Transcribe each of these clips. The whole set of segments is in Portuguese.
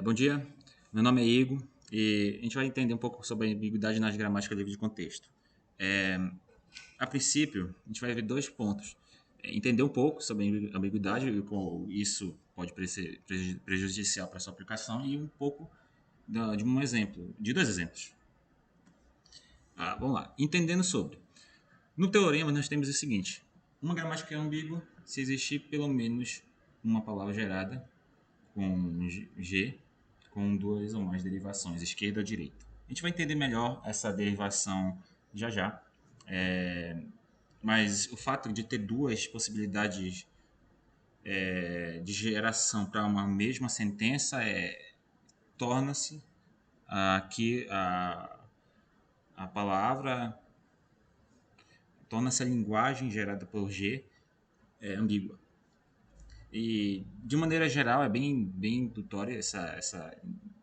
Bom dia, meu nome é Igor e a gente vai entender um pouco sobre a ambiguidade nas gramáticas livres de contexto. É, a princípio, a gente vai ver dois pontos. Entender um pouco sobre a ambiguidade e como isso pode ser prejudicial para a sua aplicação e um pouco de um exemplo, de dois exemplos. Vamos lá, entendendo sobre. No teorema, nós temos o seguinte: uma gramática é ambígua se existir pelo menos uma palavra gerada com G, com duas ou mais derivações, esquerda ou direita. A gente vai entender melhor essa derivação já já, mas o fato de ter duas possibilidades de geração para uma mesma sentença torna-se aqui a palavra, torna-se a linguagem gerada por G ambígua. E, de maneira geral, é bem intuitória essa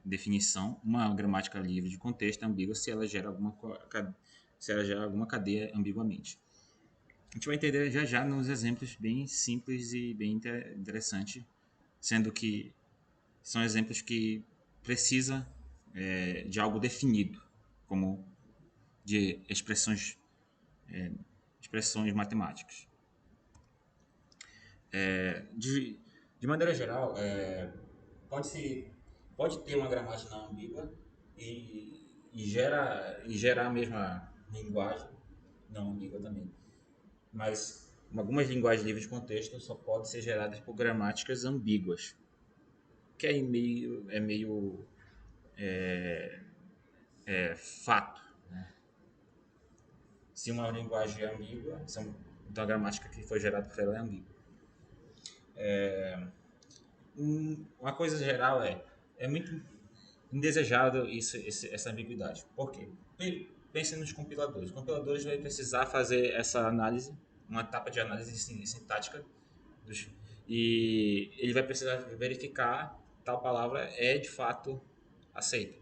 definição. Uma gramática livre de contexto é ambígua se ela gera alguma cadeia ambiguamente. A gente vai entender já já nos exemplos bem simples e bem interessantes, sendo que são exemplos que precisa de algo definido, como de expressões matemáticas. De maneira geral, pode, se, pode ter uma gramática não ambígua e gerar a mesma linguagem não ambígua também. Mas algumas linguagens livres de contexto só podem ser geradas por gramáticas ambíguas, que é meio fato. Se uma linguagem é ambígua, então a gramática que foi gerada por ela é ambígua. Uma coisa geral é muito indesejado essa ambiguidade. Por quê? Pense nos compiladores. Os compiladores vão precisar fazer essa análise, uma etapa de análise sintática, e ele vai precisar verificar tal palavra é de fato aceita.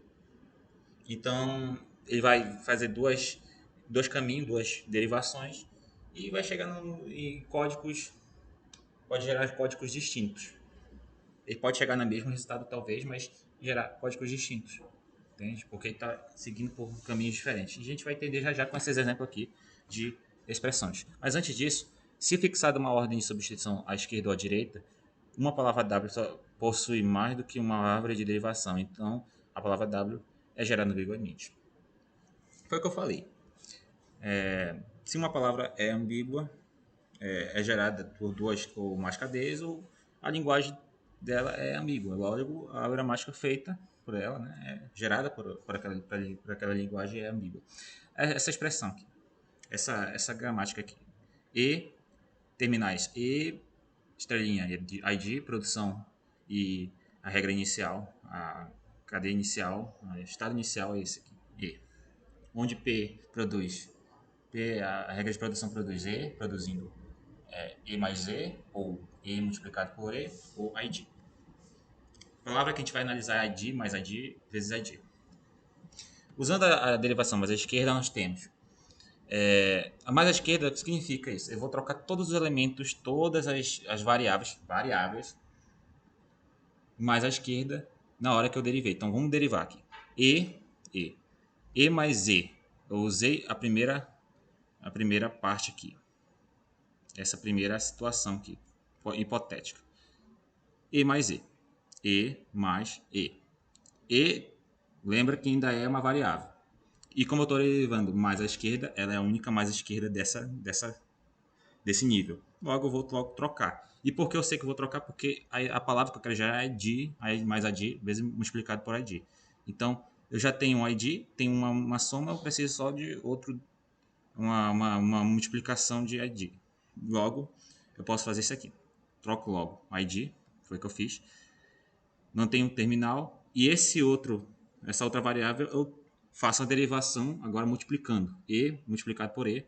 Então, ele vai fazer dois caminhos, duas derivações, e vai chegar em códigos, pode gerar códigos distintos. Ele pode chegar no mesmo resultado, talvez, mas gerar códigos distintos. Entende? Porque ele está seguindo por caminhos diferentes. E a gente vai entender já já com esses exemplos aqui de expressões. Mas antes disso, se fixada uma ordem de substituição à esquerda ou à direita, uma palavra W só possui mais do que uma árvore de derivação. Então, a palavra W é gerada ambiguamente. Foi o que eu falei. Se uma palavra é ambígua, é gerada por duas ou mais cadeias, ou a linguagem dela é ambígua. Logo, a gramática feita por ela, né, gerada por aquela linguagem é ambígua. Essa expressão aqui, essa gramática aqui. E, terminais E, estrelinha, ID, produção e a regra inicial, a cadeia inicial, o estado inicial é esse aqui, E. Onde P produz, a regra de produção produz E, produzindo E mais E, ou E multiplicado por E, ou ID. A palavra que a gente vai analisar é ID mais ID vezes ID. Usando a derivação mais à esquerda, nós temos a mais à esquerda. O que significa isso? Eu vou trocar todos os elementos, todas as variáveis, mais à esquerda na hora que eu derivei. Então vamos derivar aqui. E mais E. Eu usei a primeira parte aqui. Essa primeira situação aqui, hipotética. E mais E. E mais E. E, lembra que ainda é uma variável. E como eu estou derivando mais à esquerda, ela é a única mais à esquerda desse nível. Logo eu vou trocar. E por que eu sei que eu vou trocar? Porque a palavra que eu quero gerar é ID, mais ID, vezes multiplicado por ID. Então, eu já tenho um ID, tenho uma soma, eu preciso só de uma multiplicação de ID. Logo, eu posso fazer isso aqui. Troco logo ID, foi o que eu fiz. Não tenho um terminal. E essa outra variável, eu faço a derivação agora multiplicando. E multiplicado por E.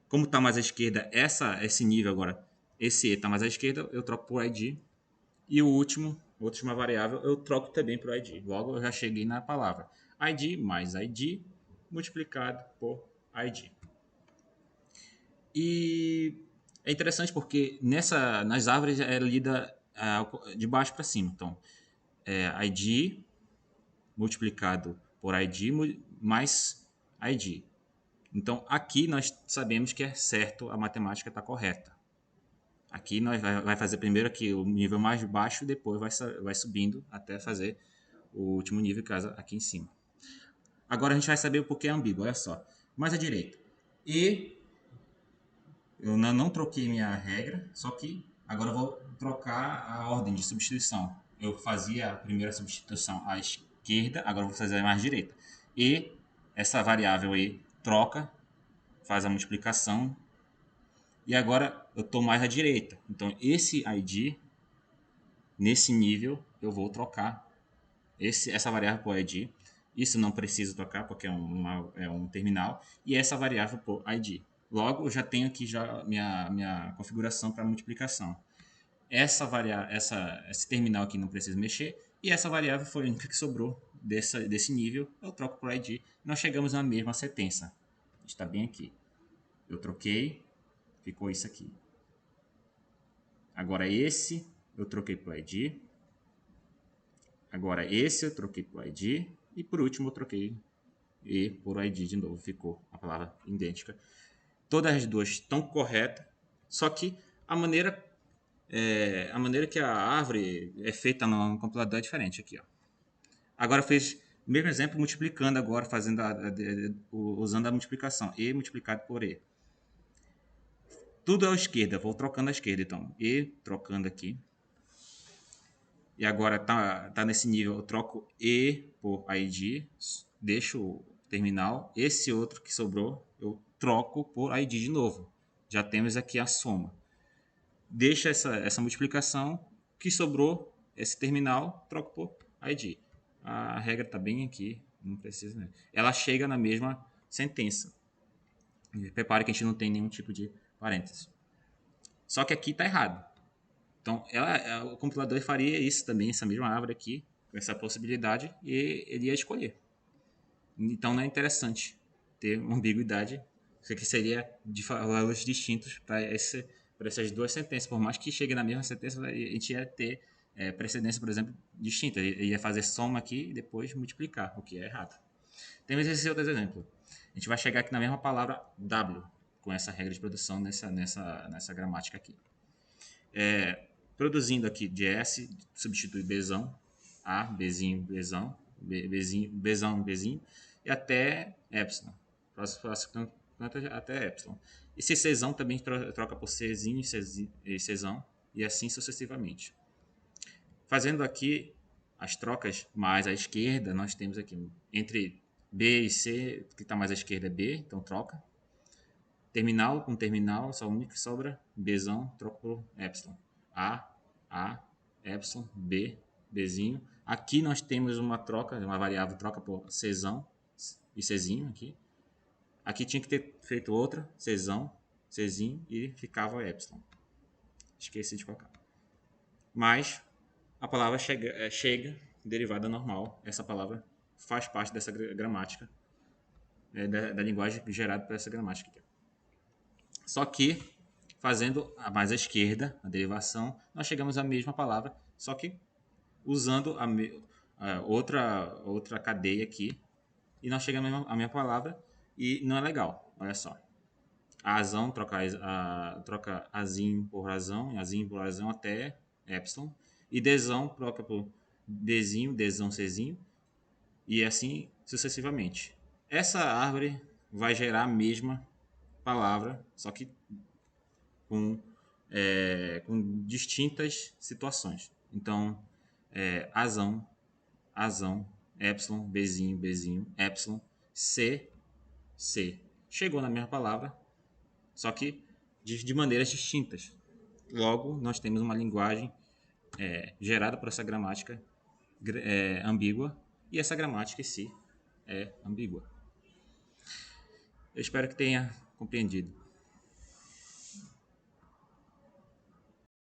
Como está mais à esquerda esse nível agora, esse E está mais à esquerda, eu troco por ID. E a última variável, eu troco também por ID. Logo, eu já cheguei na palavra. ID mais ID multiplicado por ID. E é interessante porque nas árvores é lida de baixo para cima. Então, ID multiplicado por ID mais ID. Então, aqui nós sabemos que é certo, a matemática está correta. Aqui nós vai fazer primeiro aqui o nível mais baixo, depois vai subindo até fazer o último nível, que é aqui em cima. Agora a gente vai saber o porquê é ambíguo, olha só. Mais à direita. E eu não troquei minha regra, só que agora eu vou trocar a ordem de substituição. Eu fazia a primeira substituição à esquerda, agora eu vou fazer a mais à direita. E essa variável aí troca, faz a multiplicação, e agora eu estou mais à direita. Então esse ID, nesse nível, eu vou trocar essa variável por ID. Isso não preciso trocar porque é um terminal. E essa variável por ID. Logo, eu já tenho aqui já minha configuração para multiplicação. Esse terminal aqui não preciso mexer. E essa variável foi a única que sobrou desse nível. Eu troco por ID. Nós chegamos na mesma sentença. Está bem aqui. Eu troquei, ficou isso aqui. Agora esse eu troquei por ID. Agora esse eu troquei por ID. E por último eu troquei e por ID de novo. Ficou a palavra idêntica. Todas as duas estão corretas, só que a maneira que a árvore é feita no compilador é diferente aqui. Ó. Agora fez o mesmo exemplo multiplicando agora, usando a multiplicação. E multiplicado por E. Tudo à esquerda, vou trocando à esquerda então. E trocando aqui. E agora tá nesse nível, eu troco E por ID, deixo o terminal. Esse outro que sobrou, eu troco por ID de novo. Já temos aqui a soma. Deixa essa multiplicação, que sobrou, esse terminal, troco por ID. A regra está bem aqui, não precisa, né? Ela chega na mesma sentença. E prepare que a gente não tem nenhum tipo de parênteses. Só que aqui está errado. Então, o compilador faria isso também, essa mesma árvore aqui, com essa possibilidade, e ele ia escolher. Então, não é interessante ter uma ambiguidade, isso aqui seria de valores distintos para essas duas sentenças. Por mais que chegue na mesma sentença, a gente ia ter precedência, por exemplo, distinta. Ele ia fazer soma aqui e depois multiplicar, o que é errado. Temos esse outro exemplo. A gente vai chegar aqui na mesma palavra W, com essa regra de produção nessa gramática aqui. Produzindo aqui de S, substitui Bzão, A, Bzinho, Bzão, Bzinho, Bzão, Bzinho, e até Epsilon. Até Epsilon. Esse Czão também troca por Czinho e Czão, e assim sucessivamente. Fazendo aqui as trocas mais à esquerda, nós temos aqui entre B e C, que está mais à esquerda é B, então troca. Terminal com terminal, só o único que sobra, Bzão, troca por Epsilon. A, Epsilon, B, Bzinho. Aqui nós temos uma variável troca por Czão e Czinho aqui. Aqui tinha que ter feito outra, Czão, Czinho e ficava Epsilon. Esqueci de colocar. Mas a palavra chega derivada normal. Essa palavra faz parte dessa gramática, da linguagem gerada por essa gramática aqui. Só que, fazendo a mais à esquerda, a derivação, nós chegamos à mesma palavra, só que usando outra cadeia aqui, e nós chegamos à mesma palavra, e não é legal, olha só. A razão troca azinho por razão até epsilon, e dzão troca por dzinho, dzão, czinho, e assim sucessivamente. Essa árvore vai gerar a mesma palavra, só que com distintas situações. Então, azão, epsilon, bzinho, epsilon, c. Chegou na mesma palavra, só que de maneiras distintas. Logo, nós temos uma linguagem gerada por essa gramática ambígua, e essa gramática em si é ambígua. Eu espero que tenha compreendido.